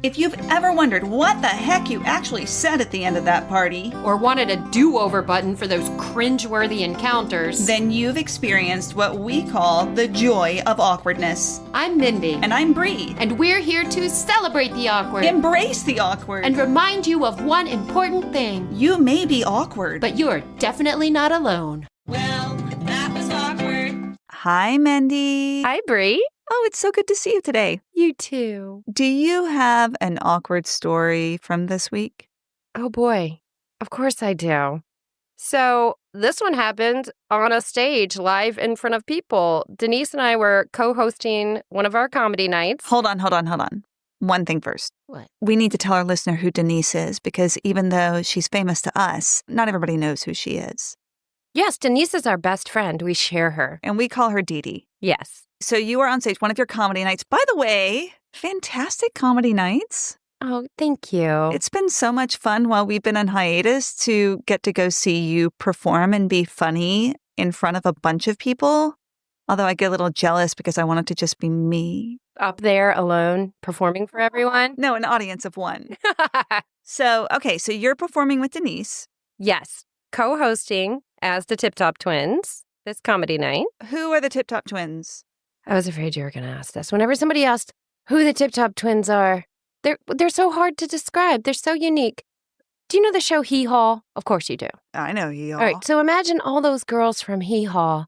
If you've ever wondered what the heck you actually said at the end of that party, or wanted a do-over button for those cringeworthy encounters, then you've experienced what we call the joy of awkwardness. I'm Mindy. And I'm Bree. And we're here to celebrate the awkward. Embrace the awkward. And remind you of one important thing. You may be awkward, but you're definitely not alone. Well, that was awkward. Hi, Mendy. Hi, Bree. Oh, it's so good to see you today. You too. Do you have an awkward story from this week? Oh, boy. Of course I do. So this one happened on a stage live in front of people. Denise and I were co-hosting one of our comedy nights. Hold on. One thing first. What? We need to tell our listener who Denise is, because even though she's famous to us, not everybody knows who she is. Yes, Denise is our best friend. We share her. And we call her Dee Dee. Yes. So you were on stage, one of your comedy nights. By the way, fantastic comedy nights. Oh, thank you. It's been so much fun while we've been on hiatus to get to go see you perform and be funny in front of a bunch of people. Although I get a little jealous because I want it to just be me. Up there alone performing for everyone? No, an audience of one. So you're performing with Denise. Yes. Co-hosting as the Tiptop Twins this comedy night. Who are the Tiptop Twins? I was afraid you were going to ask this. Whenever somebody asked who the Tiptop Twins are, they're so hard to describe. They're so unique. Do you know the show Hee Haw? Of course you do. I know Hee Haw. All right, so imagine all those girls from Hee Haw,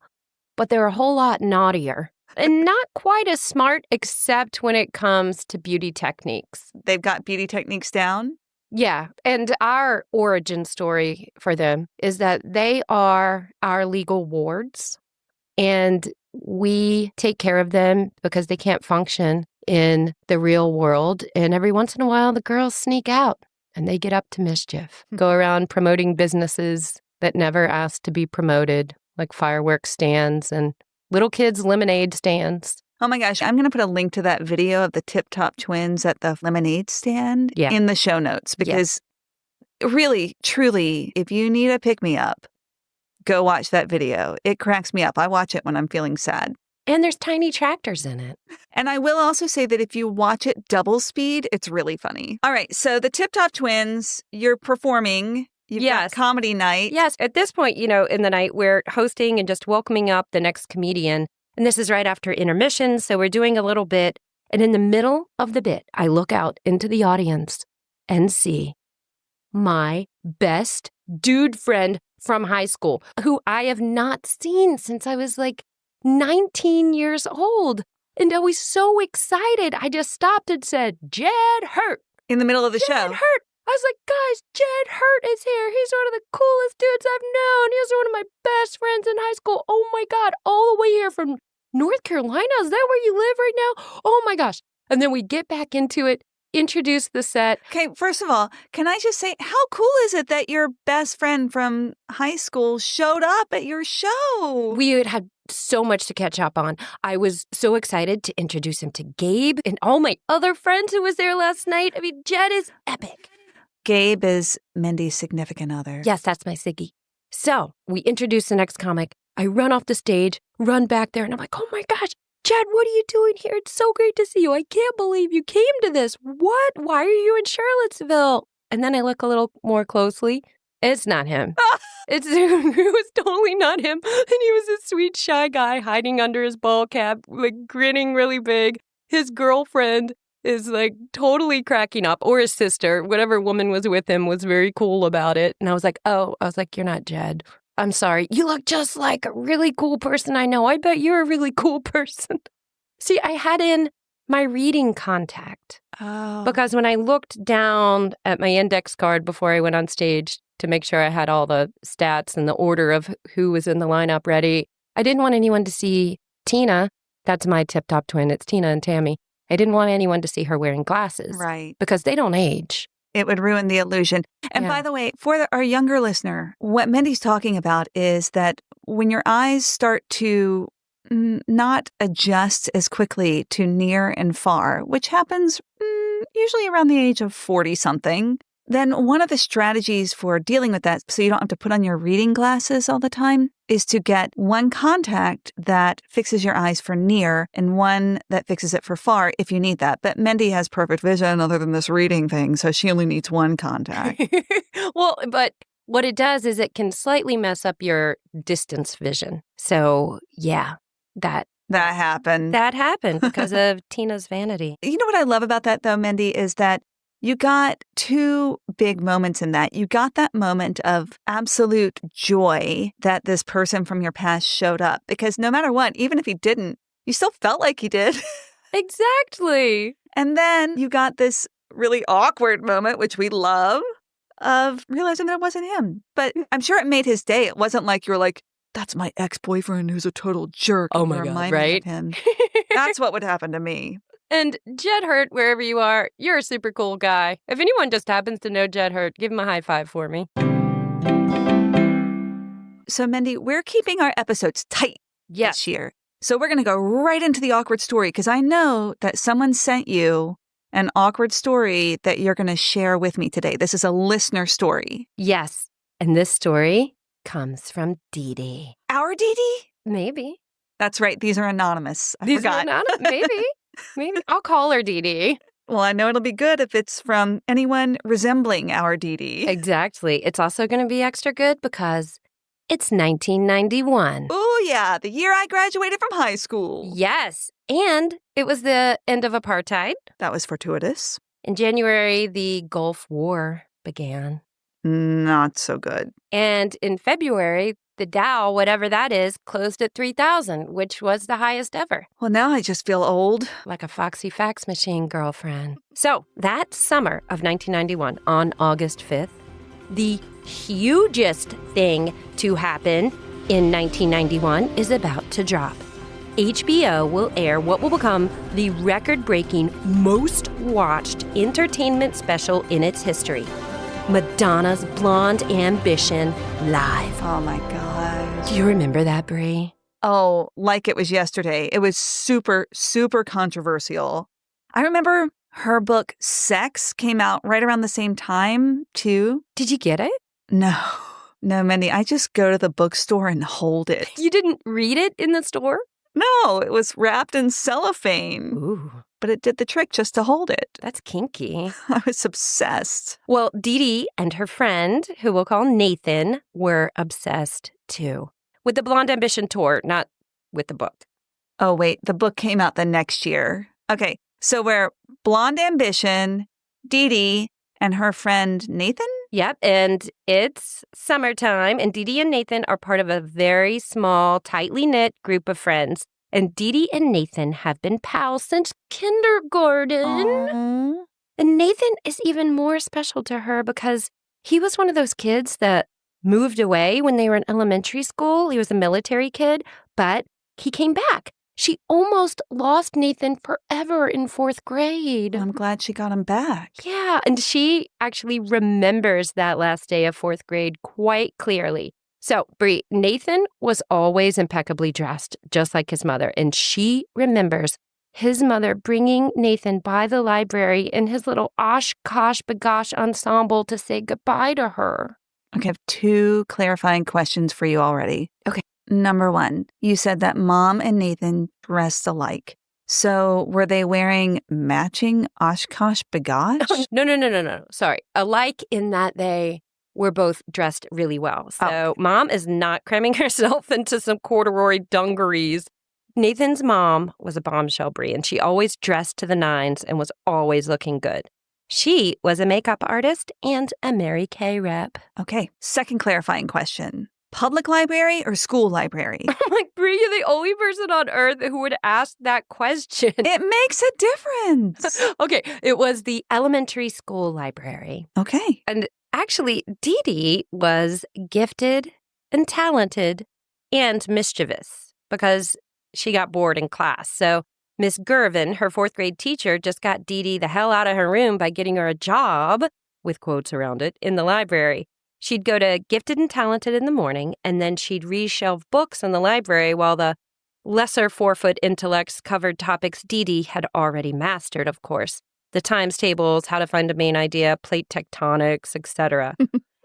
but they're a whole lot naughtier and not quite as smart, except when it comes to beauty techniques. They've got beauty techniques down? Yeah, and our origin story for them is that they are our legal wards, and we take care of them because they can't function in the real world. And every once in a while, the girls sneak out and they get up to mischief, go around promoting businesses that never asked to be promoted, like fireworks stands and little kids' lemonade stands. Oh my gosh, I'm going to put a link to that video of the Tiptop Twins at the lemonade stand in the show notes, because really, truly, if you need a pick-me-up, go watch that video. It cracks me up. I watch it when I'm feeling sad. And there's tiny tractors in it. And I will also say that if you watch it double speed, it's really funny. All right, so the Tiptop Twins, you're performing. You've got comedy night. Yes, at this point, in the night, we're hosting and just welcoming up the next comedian. And this is right after intermission, so we're doing a little bit. And in the middle of the bit, I look out into the audience and see my best dude friend from high school, who I have not seen since I was like 19 years old. And I was so excited. I just stopped and said, Jed Hurt. In the middle of the show. Jed Hurt. I was like, guys, Jed Hurt is here. He's one of the coolest dudes I've known. He's one of my best friends in high school. Oh my God, all the way here from North Carolina? Is that where you live right now? Oh my gosh. And then we get back into it, introduce the set. Okay, first of all, can I just say, how cool is it that your best friend from high school showed up at your show? We had so much to catch up on. I was so excited to introduce him to Gabe and all my other friends who was there last night. I mean, Jed is epic. Gabe is Mendy's significant other. Yes, that's my Siggy. So we introduce the next comic. I run off the stage, run back there, and I'm like, oh my gosh, Jed, what are you doing here? It's so great to see you. I can't believe you came to this. What? Why are you in Charlottesville? And then I look a little more closely. It's not him. It was totally not him. And he was a sweet, shy guy hiding under his ball cap, like grinning really big. His girlfriend is like totally cracking up, or his sister, whatever woman was with him, was very cool about it. And I was like, you're not Jed. I'm sorry. You look just like a really cool person I know. I bet you're a really cool person. See, I had in my reading contact. Oh. Because when I looked down at my index card before I went on stage to make sure I had all the stats and the order of who was in the lineup ready, I didn't want anyone to see Tina. That's my Tiptop twin. It's Tina and Tammy. I didn't want anyone to see her wearing glasses. Right. Because they don't age. It would ruin the illusion. And by the way, for our younger listener, what Mendy's talking about is that when your eyes start to not adjust as quickly to near and far, which happens usually around the age of 40-something, then one of the strategies for dealing with that, so you don't have to put on your reading glasses all the time, is to get one contact that fixes your eyes for near and one that fixes it for far if you need that. But Mendy has perfect vision other than this reading thing, so she only needs one contact. Well, but what it does is it can slightly mess up your distance vision. So, yeah, that happened. That happened because of Tina's vanity. You know what I love about that, though, Mendy, is that you got two big moments in that. You got that moment of absolute joy that this person from your past showed up. Because no matter what, even if he didn't, you still felt like he did. Exactly. And then you got this really awkward moment, which we love, of realizing that it wasn't him. But I'm sure it made his day. It wasn't like you're like, that's my ex-boyfriend who's a total jerk. Oh my God, right? Of him. That's what would happen to me. And Jed Hurt, wherever you are, you're a super cool guy. If anyone just happens to know Jed Hurt, give him a high five for me. So, Mendy, we're keeping our episodes tight this year. So we're going to go right into the awkward story because I know that someone sent you an awkward story that you're going to share with me today. This is a listener story. Yes. And this story comes from Dee Dee. Our Dee Dee? Maybe. That's right. These are anonymous. I These forgot. are anonymous? Maybe. Maybe. I'll call her Dee Dee. Well, I know it'll be good if it's from anyone resembling our Dee Dee. Exactly. It's also going to be extra good because it's 1991. Oh, yeah. The year I graduated from high school. Yes. And it was the end of apartheid. That was fortuitous. In January, the Gulf War began. Not so good. And in February, the Dow, whatever that is, closed at 3,000, which was the highest ever. Well, now I just feel old. Like a foxy fax machine girlfriend. So that summer of 1991, on August 5th, the hugest thing to happen in 1991 is about to drop. HBO will air what will become the record-breaking, most-watched entertainment special in its history. Madonna's Blonde Ambition live. Oh, my gosh. Do you remember that, Bree? Oh, like it was yesterday. It was super, super controversial. I remember her book, S.E.X, came out right around the same time, too. Did you get it? No, Mendy. I just go to the bookstore and hold it. You didn't read it in the store? No, it was wrapped in cellophane. Ooh. But it did the trick just to hold it. That's kinky. I was obsessed. Well, Dee Dee and her friend, who we'll call Nathan, were obsessed too. With the Blonde Ambition tour, not with the book. Oh, wait. The book came out the next year. Okay. So we're Blonde Ambition, Dee Dee, and her friend Nathan? Yep. And it's summertime, and Dee Dee and Nathan are part of a very small, tightly knit group of friends. And Dee Dee and Nathan have been pals since kindergarten. Aww. And Nathan is even more special to her because he was one of those kids that moved away when they were in elementary school. He was a military kid, but he came back. She almost lost Nathan forever in 4th grade. I'm glad she got him back. Yeah, and she actually remembers that last day of 4th grade quite clearly. So, Bree, Nathan was always impeccably dressed, just like his mother, and she remembers his mother bringing Nathan by the library in his little Oshkosh Bagosh ensemble to say goodbye to her. Okay, I have 2 clarifying questions for you already. Okay. Number 1, you said that Mom and Nathan dressed alike. So were they wearing matching Oshkosh Bagosh? No. Sorry. Alike in that they were both dressed really well. So Mom is not cramming herself into some corduroy dungarees. Nathan's mom was a bombshell, Bree, and she always dressed to the nines and was always looking good. She was a makeup artist and a Mary Kay rep. Okay, second clarifying question. Public library or school library? I'm like, Bree, you're the only person on earth who would ask that question. It makes a difference. Okay, it was the elementary school library. Okay. And actually, Dee Dee was gifted and talented and mischievous because she got bored in class. So Miss Gervin, her 4th grade teacher, just got Dee Dee the hell out of her room by getting her a job, with quotes around it, in the library. She'd go to Gifted and Talented in the morning, and then she'd reshelve books in the library while the lesser 4-foot intellects covered topics Dee Dee had already mastered, of course. the times tables, how to find a main idea, plate tectonics, etc.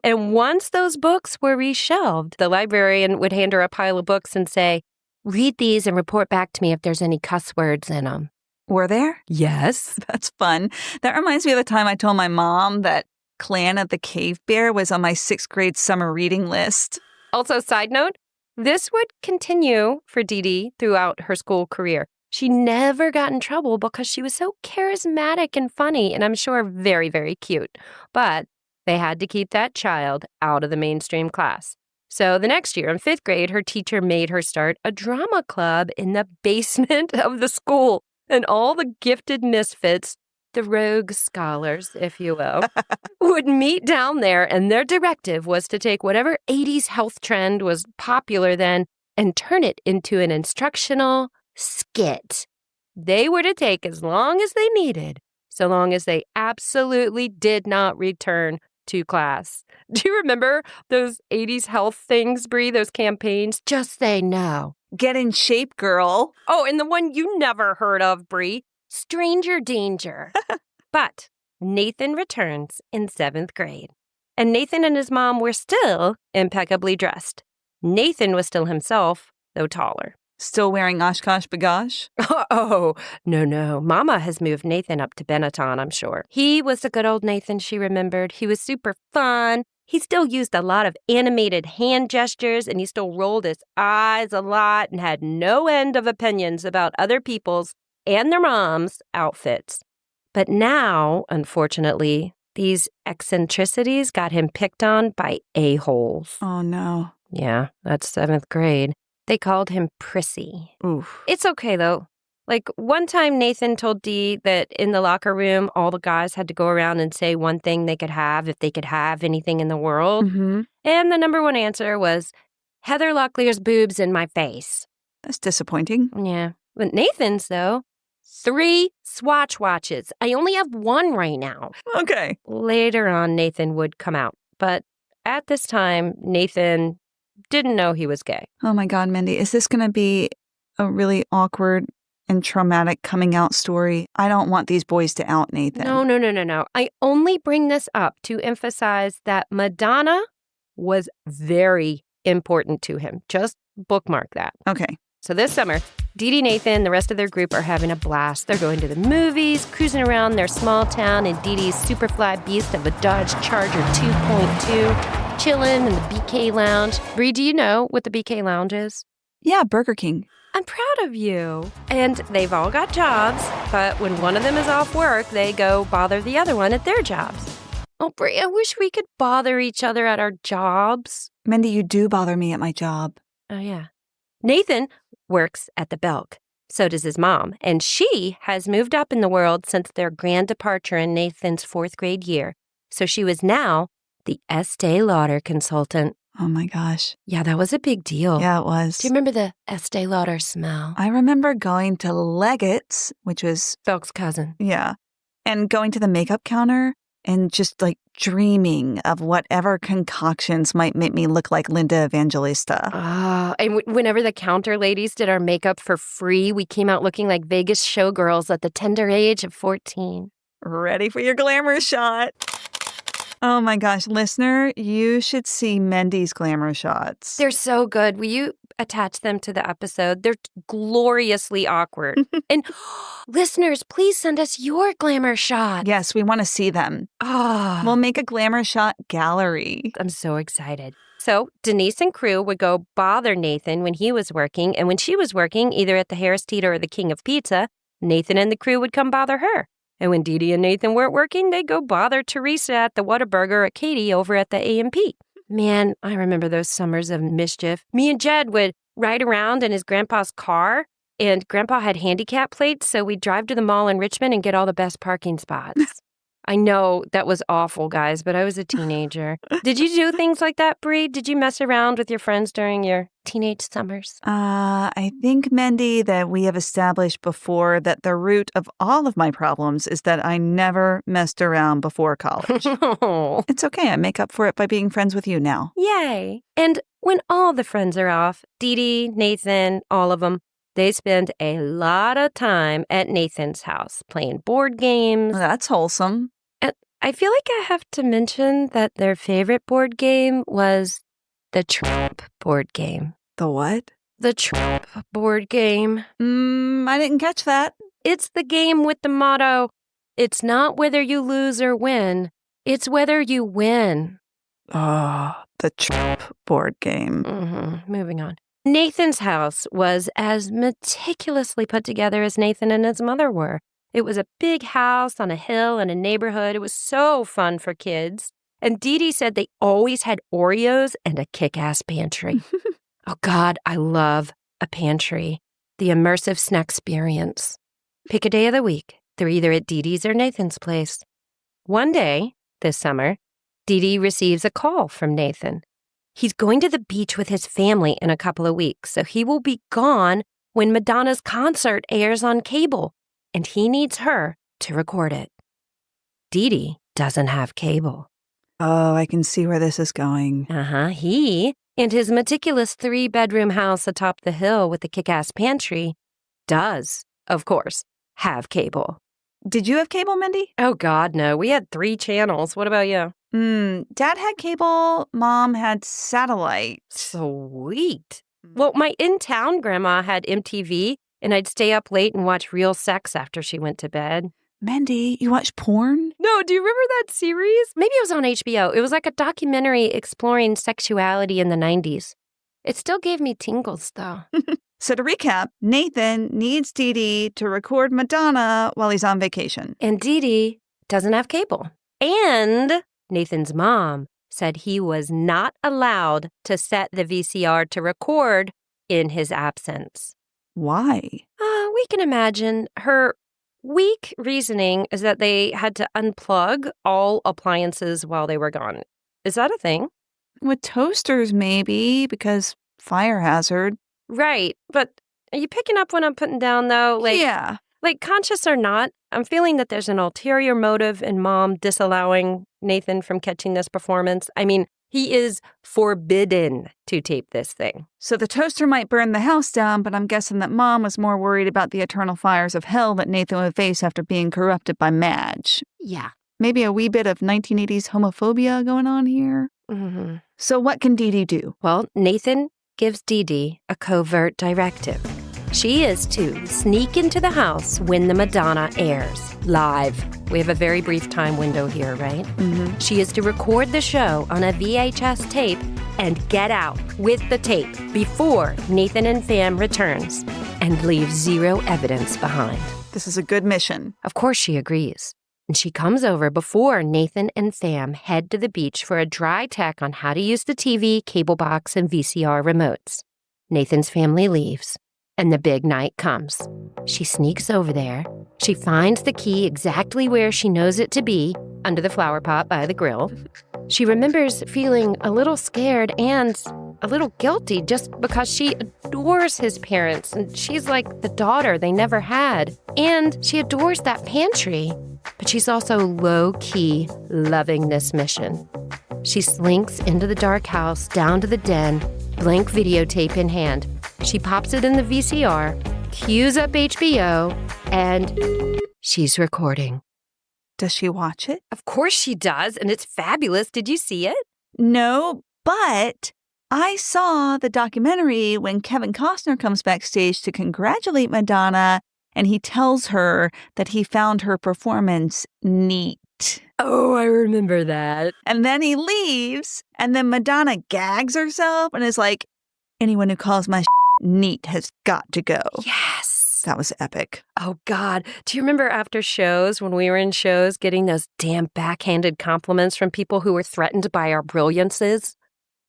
And once those books were reshelved, the librarian would hand her a pile of books and say, read these and report back to me if there's any cuss words in them. Were there? Yes. That's fun. That reminds me of the time I told my mom that Clan of the Cave Bear was on my 6th grade summer reading list. Also, side note, this would continue for Dee Dee throughout her school career. She never got in trouble because she was so charismatic and funny, and I'm sure very, very cute. But they had to keep that child out of the mainstream class. So the next year, in 5th grade, her teacher made her start a drama club in the basement of the school. And all the gifted misfits, the rogue scholars, if you will, would meet down there, and their directive was to take whatever 80s health trend was popular then and turn it into an instructional skit. They were to take as long as they needed, so long as they absolutely did not return to class. Do you remember those 80s health things, Bree, those campaigns? Just say no. Get in shape, girl. Oh, and the one you never heard of, Bree, Stranger Danger. But Nathan returns in 7th grade. And Nathan and his mom were still impeccably dressed. Nathan was still himself, though taller. Still wearing Oshkosh Bagosh? Oh, no. Mama has moved Nathan up to Benetton, I'm sure. He was the good old Nathan she remembered. He was super fun. He still used a lot of animated hand gestures, and he still rolled his eyes a lot and had no end of opinions about other people's and their moms' outfits. But now, unfortunately, these eccentricities got him picked on by a-holes. Oh, no. Yeah, that's 7th grade. They called him Prissy. Oof. It's okay, though. Like, one time Nathan told Dee that in the locker room, all the guys had to go around and say one thing they could have if they could have anything in the world. Mm-hmm. And the number one answer was, Heather Locklear's boobs in my face. That's disappointing. Yeah. But Nathan's, though, 3 Swatch watches. I only have 1 right now. Okay. Later on, Nathan would come out. But at this time, Nathan didn't know he was gay. Oh, my God, Mendy. Is this going to be a really awkward and traumatic coming out story? I don't want these boys to out Nathan. No. I only bring this up to emphasize that Madonna was very important to him. Just bookmark that. Okay. So this summer, Dee Dee, Nathan, the rest of their group are having a blast. They're going to the movies, cruising around their small town in Dee Dee's Superfly beast of a Dodge Charger 2.2, chilling in the BK Lounge. Bree, do you know what the BK Lounge is? Yeah, Burger King. I'm proud of you. And they've all got jobs, but when one of them is off work, they go bother the other one at their jobs. Oh, Bree, I wish we could bother each other at our jobs. Mendy, you do bother me at my job. Oh, yeah. Nathan works at the Belk. So does his mom. And she has moved up in the world since their grand departure in Nathan's 4th grade year. So she was now the Estee Lauder consultant. Oh, my gosh. Yeah, that was a big deal. Yeah, it was. Do you remember the Estee Lauder smell? I remember going to Leggett's, which was Belk's cousin. Yeah. And going to the makeup counter and just like dreaming of whatever concoctions might make me look like Linda Evangelista. And whenever the counter ladies did our makeup for free, we came out looking like Vegas showgirls at the tender age of 14. Ready for your glamour shot. Oh my gosh, listener, you should see Mendy's glamour shots. They're so good. Will you attach them to the episode? They're gloriously awkward. And listeners, please send us your glamour shots. Yes, we want to see them. We'll make a glamour shot gallery. I'm so excited. So Denise and crew would go bother Nathan when he was working. And when she was working, either at the Harris Teeter or the King of Pizza, Nathan and the crew would come bother her. And when Dee Dee and Nathan weren't working, they'd go bother Teresa at the Whataburger at Katie over at the A&P. Man, I remember those summers of mischief. Me and Jed would ride around in his grandpa's car, and Grandpa had handicap plates, so we'd drive to the mall in Richmond and get all the best parking spots. I know that was awful, guys, but I was a teenager. Did you do things like that, Bree? Did you mess around with your friends during your teenage summers? I think, Mendy, that we have established before that the root of all of my problems is that I never messed around before college. Oh. It's okay. I make up for it by being friends with you now. Yay. And when all the friends are off, Dee Dee, Nathan, all of them, They spend a lot of time at Nathan's house playing board games. Well, that's wholesome. And I feel like I have to mention that their favorite board game was the Trump board game. The what? The Trump board game. I didn't catch that. It's the game with the motto, it's not whether you lose or win, it's whether you win. Oh, the Trump board game. Moving on. Nathan's house was as meticulously put together as Nathan and his mother were. It was a big house on a hill in a neighborhood. It was so fun for kids. And Dee Dee said they always had Oreos and a kick-ass pantry. Oh, God, I love a pantry. The immersive snack experience. Pick a day of the week. They're either at Dee Dee's or Nathan's place. One day, this summer, Dee Dee receives a call from Nathan. He's going to the beach with his family in a couple of weeks, so he will be gone when Madonna's concert airs on cable, and he needs her to record it. Dee Dee doesn't have cable. Oh, I can see where this is going. He and his meticulous 3-bedroom house atop the hill with the kick-ass pantry does, of course, have cable. Did you have cable, Mendy? Oh, God, no. We had 3 channels. What about you? Dad had cable. Mom had satellite. Sweet. Well, my in-town grandma had MTV, and I'd stay up late and watch Real Sex after she went to bed. Mendy, you watch porn? No, do you remember that series? Maybe it was on HBO. It was like a documentary exploring sexuality in the 90s. It still gave me tingles, though. So to recap, Nathan needs Dee Dee to record Madonna while he's on vacation. And Dee Dee doesn't have cable. And Nathan's mom said he was not allowed to set the VCR to record in his absence. Why? We can imagine. Her weak reasoning is that they had to unplug all appliances while they were gone. Is that a thing? With toasters, maybe, because fire hazard. Right. But are you picking up what I'm putting down, though? Yeah. Like, conscious or not, I'm feeling that there's an ulterior motive in Mom disallowing Nathan from catching this performance. I mean, he is forbidden to tape this thing. So the toaster might burn the house down, but I'm guessing that Mom was more worried about the eternal fires of hell that Nathan would face after being corrupted by Madge. Yeah. Maybe a wee bit of 1980s homophobia going on here. So what can Dee Dee do? Well, Nathan gives Dee Dee a covert directive. She is to sneak into the house when the Madonna airs live. We have a very brief time window here, right? She is to record the show on a VHS tape and get out with the tape before Nathan and fam returns and leave 0 evidence behind. This is a good mission. Of course she agrees. And she comes over before Nathan and fam head to the beach for a dry tech on how to use the TV, cable box, and VCR remotes. Nathan's family leaves, and the big night comes. She sneaks over there. She finds the key exactly where she knows it to be, under the flower pot by the grill. She remembers feeling a little scared and a little guilty just because she adores his parents, and she's like the daughter they never had. And she adores that pantry. But she's also low-key loving this mission. She slinks into the dark house, down to the den, blank videotape in hand. She pops it in the VCR, cues up HBO, and she's recording. Does she watch it? Of course she does, and it's fabulous. Did you see it? No, but I saw the documentary when Kevin Costner comes backstage to congratulate Madonna, and he tells her that he found her performance neat. Oh, I remember that. And then he leaves, and then Madonna gags herself and is like, anyone who calls my neat has got to go. Yes. That was epic. Oh, God. Do you remember after shows, when we were in shows, getting those damn backhanded compliments from people who were threatened by our brilliances?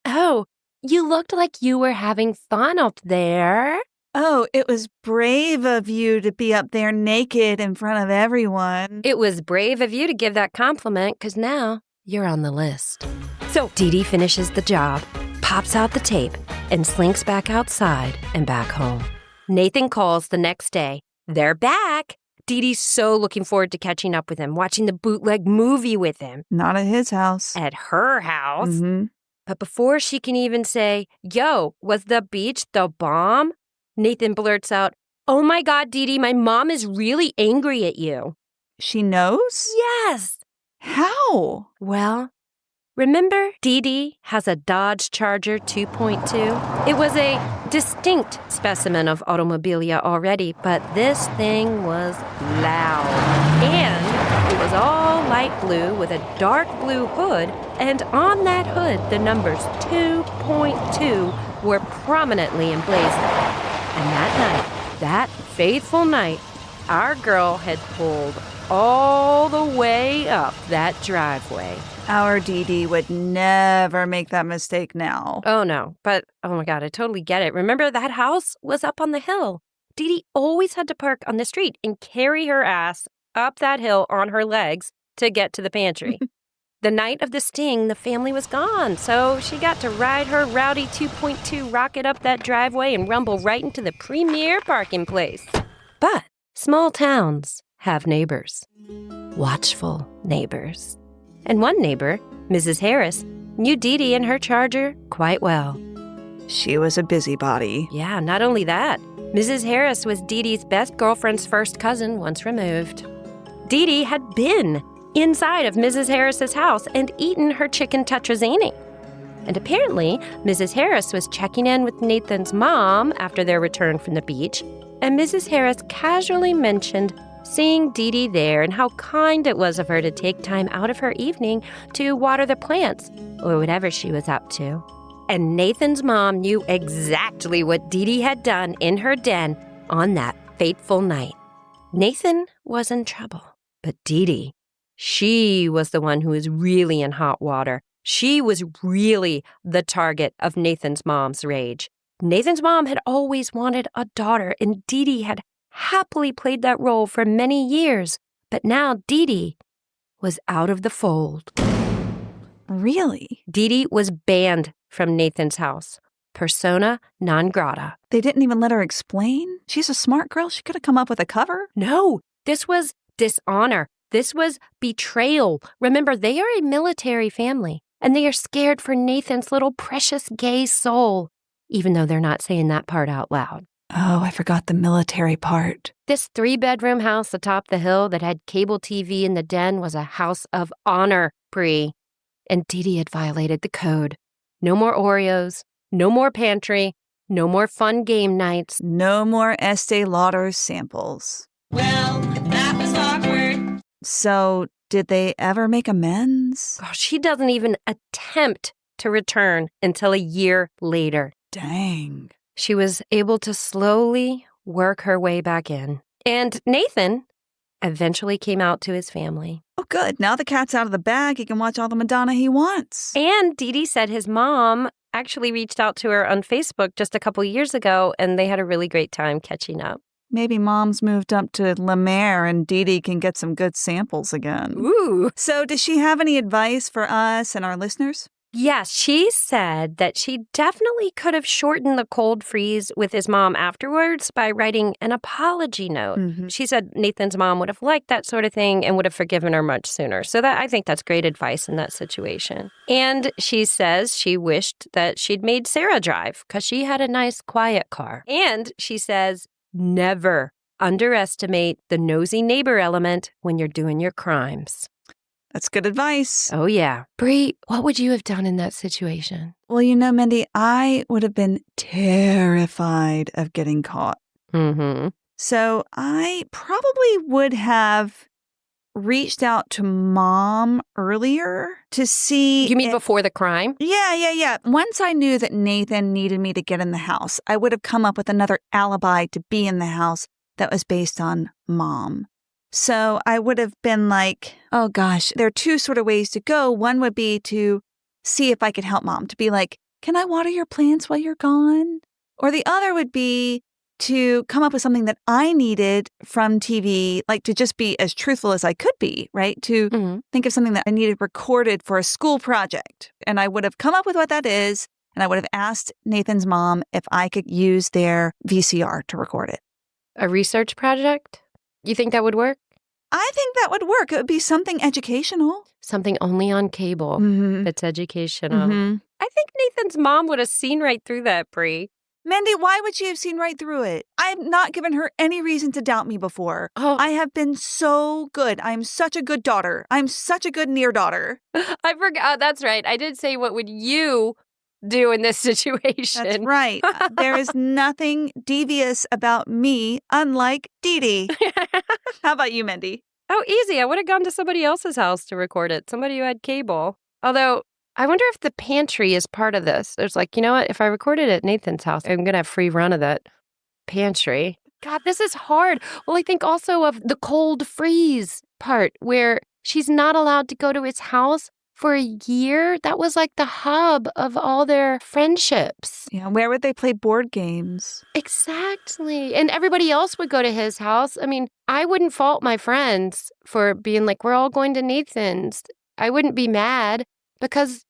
Oh, you looked like you were having fun up there. Oh, it was brave of you to be up there naked in front of everyone. It was brave of you to give that compliment, because now you're on the list. So Dee Dee finishes the job, pops out the tape, and slinks back outside and back home. Nathan calls the next day. They're back. Dee Dee's so looking forward to catching up with him, watching the bootleg movie with him. Not at his house. At her house. But before she can even say, yo, was the beach the bomb? Nathan blurts out, "Oh my God, Dee Dee, my mom is really angry at you." She knows? Yes. How? Well, remember Dee Dee has a Dodge Charger 2.2? It was a distinct specimen of automobilia already, but this thing was loud. And it was all light blue with a dark blue hood, and on that hood, the numbers 2.2 were prominently emblazoned. And that night, that faithful night, our girl had pulled all the way up that driveway. Our Dee Dee would never make that mistake now. Oh, no. But, oh my God, I totally get it. Remember, that house was up on the hill. Dee Dee always had to park on the street and carry her ass up that hill on her legs to get to the pantry. The night of the sting, the family was gone, so she got to ride her rowdy 2.2 rocket up that driveway and rumble right into the premier parking place. But small towns have neighbors. Watchful neighbors. And one neighbor, Mrs. Harris, knew Dee Dee and her Charger quite well. She was a busybody. Yeah, not only that. Mrs. Harris was Dee Dee's best girlfriend's first cousin once removed. Dee Dee had been inside of Mrs. Harris's house and eaten her chicken tetrazzini. And apparently, Mrs. Harris was checking in with Nathan's mom after their return from the beach, and Mrs. Harris casually mentioned seeing Dee Dee there and how kind it was of her to take time out of her evening to water the plants or whatever she was up to. And Nathan's mom knew exactly what Dee Dee had done in her den on that fateful night. Nathan was in trouble, but Dee Dee, she was the one who was really in hot water. She was really the target of Nathan's mom's rage. Nathan's mom had always wanted a daughter, and Dee Dee had happily played that role for many years. But now Dee Dee was out of the fold. Really? Dee Dee was banned from Nathan's house. Persona non grata. They didn't even let her explain? She's a smart girl. She could have come up with a cover. No, this was dishonor. This was betrayal. Remember, they are a military family, and they are scared for Nathan's little precious gay soul, even though they're not saying that part out loud. Oh, I forgot the military part. This 3-bedroom house atop the hill that had cable TV in the den was a house of honor, Bree. And Dee Dee had violated the code. No more Oreos, no more pantry, no more fun game nights. No more Estee Lauder samples. Well, that was awkward. So, did they ever make amends? Gosh, she doesn't even attempt to return until a year later. Dang. She was able to slowly work her way back in. And Nathan eventually came out to his family. Oh, good. Now the cat's out of the bag. He can watch all the Madonna he wants. And Dee Dee said his mom actually reached out to her on Facebook just a couple years ago, and they had a really great time catching up. Maybe Mom's moved up to La Mer and Dee Dee can get some good samples again. Ooh. So does she have any advice for us and our listeners? Yes, she said that she definitely could have shortened the cold freeze with his mom afterwards by writing an apology note. Mm-hmm. She said Nathan's mom would have liked that sort of thing and would have forgiven her much sooner. So I think that's great advice in that situation. And she says she wished that she'd made Sarah drive because she had a nice, quiet car. And she says never underestimate the nosy neighbor element when you're doing your crimes. That's good advice. Oh, yeah. Bree, what would you have done in that situation? Well, you know, Mendy, I would have been terrified of getting caught. Mm-hmm. So I probably would have reached out to Mom earlier to see. You mean before the crime? Yeah. Once I knew that Nathan needed me to get in the house, I would have come up with another alibi to be in the house that was based on Mom. So I would have been like, oh gosh, there are two sort of ways to go. One would be to see if I could help Mom, to be like, can I water your plants while you're gone? Or the other would be to come up with something that I needed from TV, like to just be as truthful as I could be, right? To think of something that I needed recorded for a school project. And I would have come up with what that is, and I would have asked Nathan's mom if I could use their VCR to record it. A research project? You think that would work? I think that would work. It would be something educational. Something only on cable that's educational. Mm-hmm. I think Nathan's mom would have seen right through that, Bree. Mendy, why would she have seen right through it? I have not given her any reason to doubt me before. Oh. I have been so good. I'm such a good daughter. I'm such a good near daughter. I forgot. That's right. I did say, what would you do in this situation? That's right. There is nothing devious about me, unlike Dee Dee. How about you, Mendy? Oh, easy. I would have gone to somebody else's house to record it. Somebody who had cable. Although, I wonder if the pantry is part of this. There's like, you know what? If I recorded at Nathan's house, I'm going to have free run of that pantry. God, this is hard. Well, I think also of the cold freeze part where she's not allowed to go to his house for a year. That was like the hub of all their friendships. Yeah, where would they play board games? Exactly. And everybody else would go to his house. I mean, I wouldn't fault my friends for being like, we're all going to Nathan's. I wouldn't be mad. Because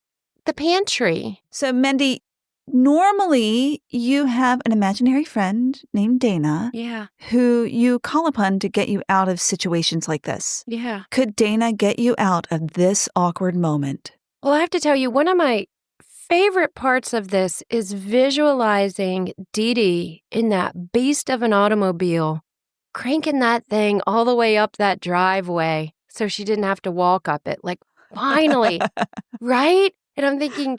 the pantry. So, Mendy, normally you have an imaginary friend named Dana. Yeah. Who you call upon to get you out of situations like this. Yeah. Could Dana get you out of this awkward moment? Well, I have to tell you, one of my favorite parts of this is visualizing Dee Dee in that beast of an automobile, cranking that thing all the way up that driveway so she didn't have to walk up it. Like, finally, right? And I'm thinking,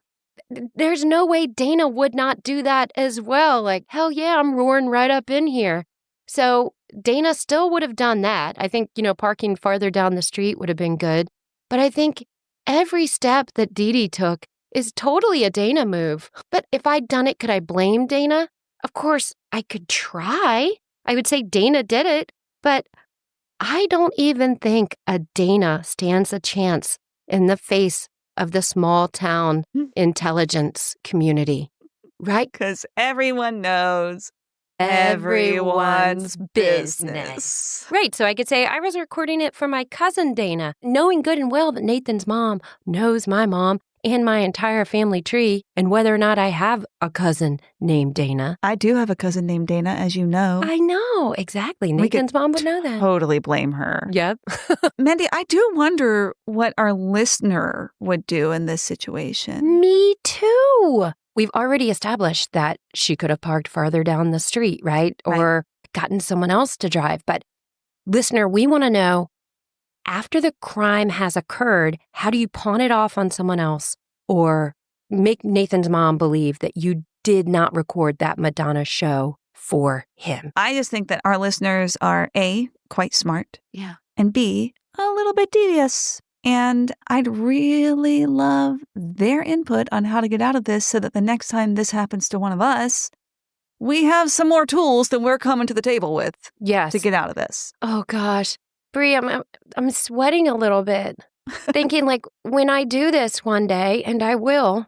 there's no way Dana would not do that as well. Like, hell yeah, I'm roaring right up in here. So Dana still would have done that. I think, parking farther down the street would have been good. But I think every step that Dee Dee took is totally a Dana move. But if I'd done it, could I blame Dana? Of course, I could try. I would say Dana did it. But I don't even think a Dana stands a chance in the face of the small town intelligence community, right? Because everyone knows everyone's business. Right. So I could say I was recording it for my cousin Dana, knowing good and well that Nathan's mom knows my mom and my entire family tree, and whether or not I have a cousin named Dana. I do have a cousin named Dana, as you know. I know, exactly. Nathan's mom would know that. Totally blame her. Yep. Mendy, I do wonder what our listener would do in this situation. Me too. We've already established that she could have parked farther down the street, right? Or gotten someone else to drive. But listener, we want to know, after the crime has occurred, how do you pawn it off on someone else or make Nathan's mom believe that you did not record that Madonna show for him? I just think that our listeners are A, quite smart. Yeah. And B, a little bit devious. And I'd really love their input on how to get out of this so that the next time this happens to one of us, we have some more tools than we're coming to the table with. Yes. To get out of this. Oh, gosh. Bree, I'm sweating a little bit, thinking like when I do this one day, and I will,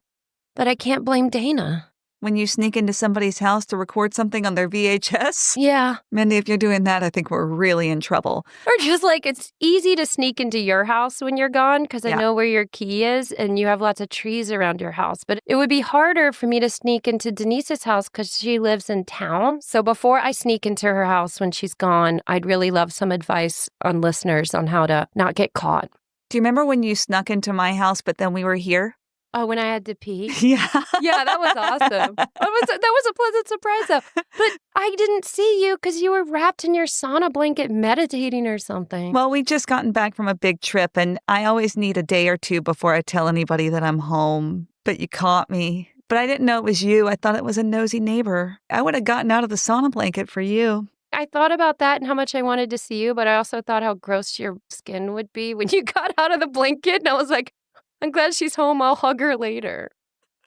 but I can't blame Dana. When you sneak into somebody's house to record something on their VHS? Yeah. Mendy, if you're doing that, I think we're really in trouble. Or just like it's easy to sneak into your house when you're gone because I know where your key is and you have lots of trees around your house. But it would be harder for me to sneak into Denise's house because she lives in town. So before I sneak into her house when she's gone, I'd really love some advice on listeners on how to not get caught. Do you remember when you snuck into my house, but then we were here? Oh, when I had to pee? Yeah. Yeah, that was awesome. That was a pleasant surprise, though. But I didn't see you because you were wrapped in your sauna blanket meditating or something. Well, we'd just gotten back from a big trip, and I always need a day or two before I tell anybody that I'm home. But you caught me. But I didn't know it was you. I thought it was a nosy neighbor. I would have gotten out of the sauna blanket for you. I thought about that and how much I wanted to see you, but I also thought how gross your skin would be when you got out of the blanket. And I was like, I'm glad she's home. I'll hug her later.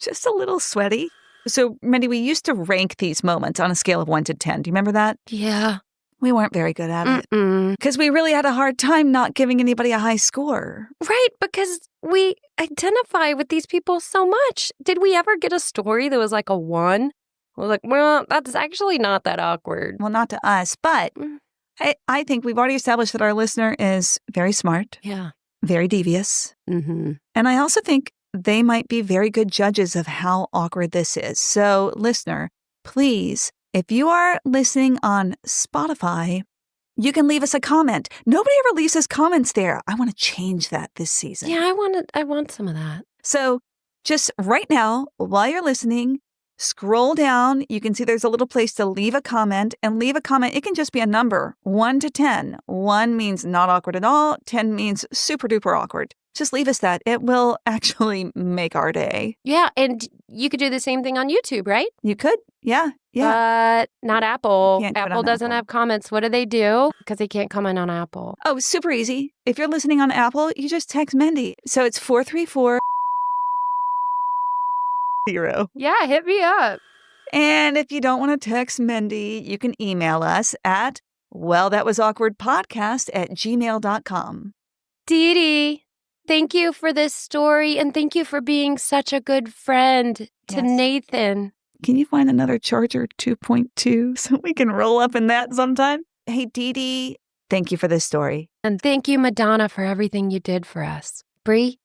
Just a little sweaty. So, Mendy, we used to rank these moments on a scale of 1 to 10. Do you remember that? Yeah. We weren't very good at it. Because we really had a hard time not giving anybody a high score. Right, because we identify with these people so much. Did we ever get a story that was like a 1? We're like, well, that's actually not that awkward. Well, not to us, but I think we've already established that our listener is very smart. Yeah. Very devious. Mm-hmm. And I also think they might be very good judges of how awkward this is. So, listener, please, if you are listening on Spotify, you can leave us a comment. Nobody ever leaves us comments there. I want to change that this season. Yeah, I want some of that. So, just right now, while you're listening, Scroll down. You can see there's a little place to leave a comment, and leave a comment. It can just be a number, 1 to 10. 1 means not awkward at all. 10 means super duper awkward. Just leave us that. It will actually make our day. Yeah, and you could do the same thing on YouTube, right? You could. Yeah. But not Apple. Can't do it Apple on doesn't Apple. have comments. What do they do? Because they can't comment on Apple. Oh, super easy. If you're listening on Apple, you just text Mendy. So it's 434-0. Yeah, hit me up. And if you don't want to text Mendy, you can email us at wellthatwasawkwardpodcast@gmail.com. Dee Dee, thank you for this story, and thank you for being such a good friend to Yes. Nathan. Can you find another Charger 2.2 so we can roll up in that sometime? Hey, Dee Dee, thank you for this story. And thank you, Madonna, for everything you did for us. Bree,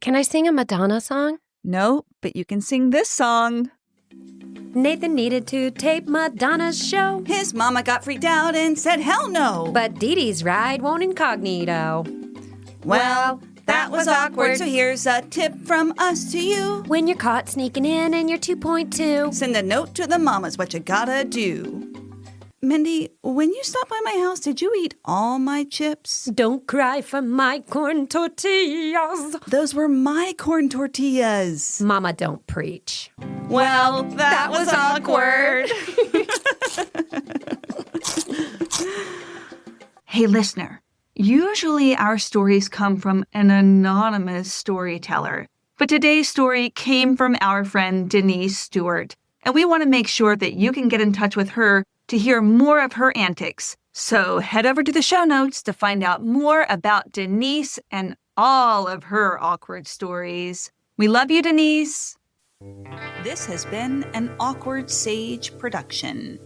can I sing a Madonna song? No, but you can sing this song. Nathan needed to tape Madonna's show, His mama got freaked out and said, hell no. but Dee Dee's ride won't incognito. Well, that was awkward. So here's a tip from us to you. When you're caught sneaking in your 2.2, Send a note to the mamas, what you gotta do. Mendy, when you stopped by my house, did you eat all my chips? don't cry for my corn tortillas. Those were my corn tortillas. Mama, don't preach. Well, that was awkward. Hey, listener. Usually our stories come from an anonymous storyteller, but today's story came from our friend Denise Stewart, and we want to make sure that you can get in touch with her to hear more of her antics. So head over to the show notes to find out more about Denise and all of her awkward stories. We love you, Denise. This has been an Awkward Sage production.